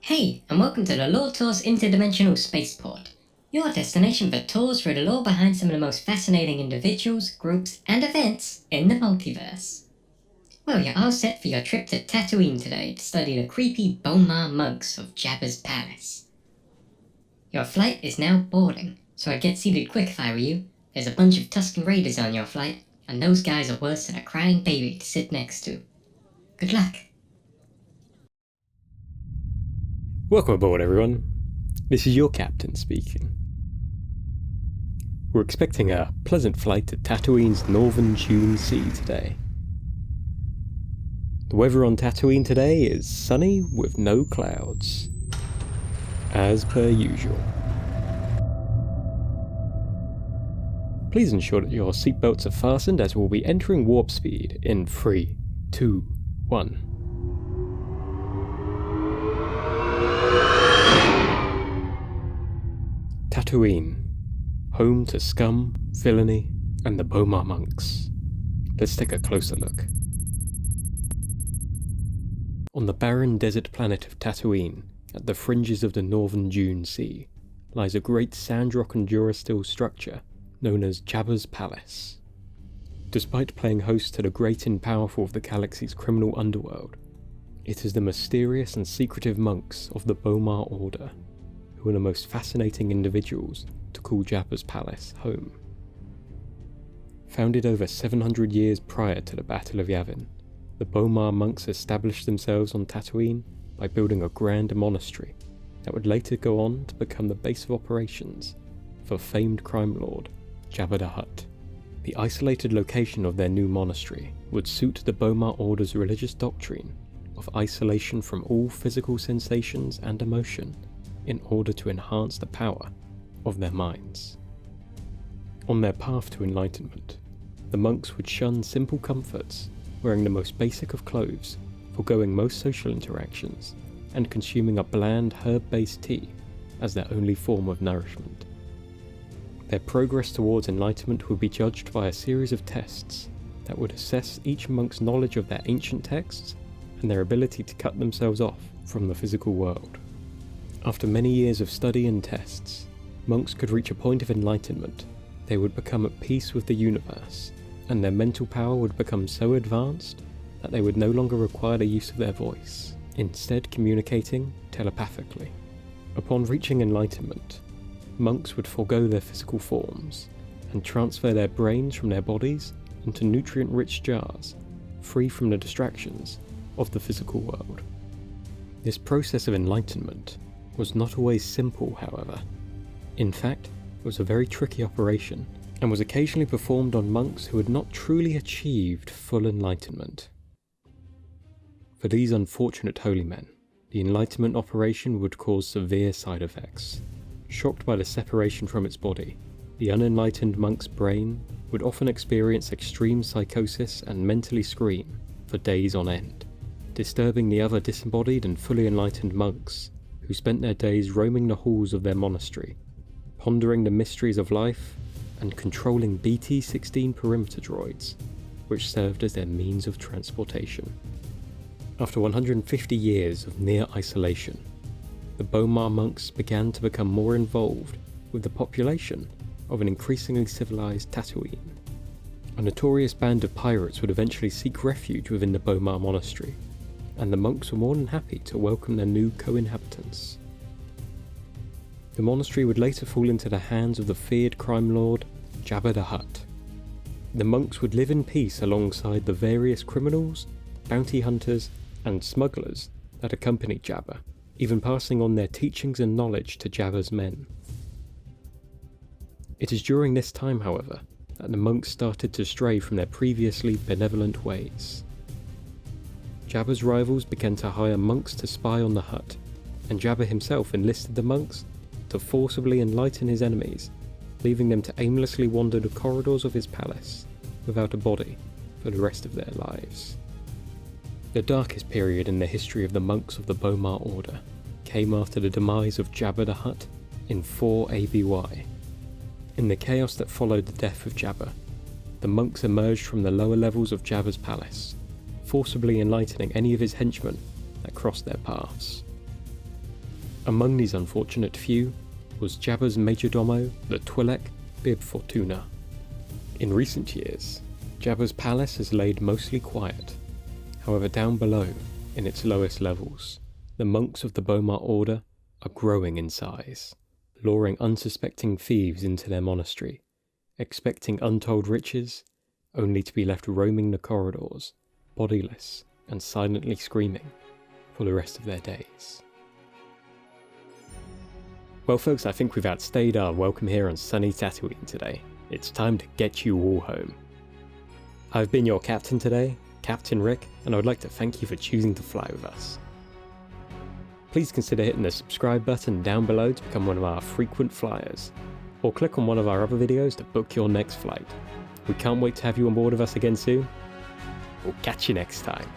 Hey, and welcome to the Lore Tours Interdimensional Spaceport, your destination for tours through the lore behind some of the most fascinating individuals, groups, and events in the multiverse. Well, you're all set for your trip to Tatooine today to study the creepy Bomar monks of Jabba's palace. Your flight is now boarding, so I'd get seated quick if I were you. There's a bunch of Tusken Raiders on your flight, and those guys are worse than a crying baby to sit next to. Good luck. Welcome aboard, everyone. This is your captain speaking. We're expecting a pleasant flight to Tatooine's northern Dune Sea today. The weather on Tatooine today is sunny with no clouds, as per usual. Please ensure that your seatbelts are fastened as we'll be entering warp speed in 3, 2, 1. Tatooine, home to scum, villainy, and the Bomar monks. Let's take a closer look. On the barren desert planet of Tatooine, at the fringes of the northern Dune Sea, lies a great sandrock and durasteel structure known as Jabba's Palace. Despite playing host to the great and powerful of the galaxy's criminal underworld, it is the mysterious and secretive monks of the Bomar Order who are the most fascinating individuals to call Jabba's palace home. Founded over 700 years prior to the Battle of Yavin, the Bomar monks established themselves on Tatooine by building a grand monastery that would later go on to become the base of operations for famed crime lord Jabba the Hutt. The isolated location of their new monastery would suit the Bomar Order's religious doctrine of isolation from all physical sensations and emotion in order to enhance the power of their minds. On their path to enlightenment, the monks would shun simple comforts, wearing the most basic of clothes, foregoing most social interactions, and consuming a bland herb-based tea as their only form of nourishment. Their progress towards enlightenment would be judged by a series of tests that would assess each monk's knowledge of their ancient texts and their ability to cut themselves off from the physical world. After many years of study and tests, monks could reach a point of enlightenment. They would become at peace with the universe, and their mental power would become so advanced that they would no longer require the use of their voice, instead communicating telepathically. Upon reaching enlightenment, monks would forego their physical forms and transfer their brains from their bodies into nutrient-rich jars, free from the distractions of the physical world. This process of enlightenment was not always simple, however. In fact, it was a very tricky operation, and was occasionally performed on monks who had not truly achieved full enlightenment. For these unfortunate holy men, the enlightenment operation would cause severe side effects. Shocked by the separation from its body, the unenlightened monk's brain would often experience extreme psychosis and mentally scream for days on end, disturbing the other disembodied and fully enlightened monks who spent their days roaming the halls of their monastery, pondering the mysteries of life and controlling BT-16 perimeter droids, which served as their means of transportation. After 150 years of near isolation, the Bomar monks began to become more involved with the population of an increasingly civilized Tatooine. A notorious band of pirates would eventually seek refuge within the Bomar monastery, and the monks were more than happy to welcome their new co-inhabitants. The monastery would later fall into the hands of the feared crime lord Jabba the Hutt. The monks would live in peace alongside the various criminals, bounty hunters, and smugglers that accompanied Jabba, even passing on their teachings and knowledge to Jabba's men. It is during this time, however, that the monks started to stray from their previously benevolent ways. Jabba's rivals began to hire monks to spy on the Hutt, and Jabba himself enlisted the monks to forcibly enlighten his enemies, leaving them to aimlessly wander the corridors of his palace without a body for the rest of their lives. The darkest period in the history of the monks of the Bomar Order came after the demise of Jabba the Hutt in 4 ABY. In the chaos that followed the death of Jabba, the monks emerged from the lower levels of Jabba's palace, forcibly enlightening any of his henchmen that crossed their paths. Among these unfortunate few was Jabba's majordomo, the Twi'lek Bib Fortuna. In recent years, Jabba's palace has laid mostly quiet. However, down below, in its lowest levels, the monks of the Bomar Order are growing in size, luring unsuspecting thieves into their monastery, expecting untold riches, only to be left roaming the corridors, bodiless and silently screaming, for the rest of their days. Well folks, I think we've outstayed our welcome here on sunny Tatooine today. It's time to get you all home. I've been your captain today, Captain Rick, and I would like to thank you for choosing to fly with us. Please consider hitting the subscribe button down below to become one of our frequent flyers, or click on one of our other videos to book your next flight. We can't wait to have you on board with us again soon. We'll catch you next time.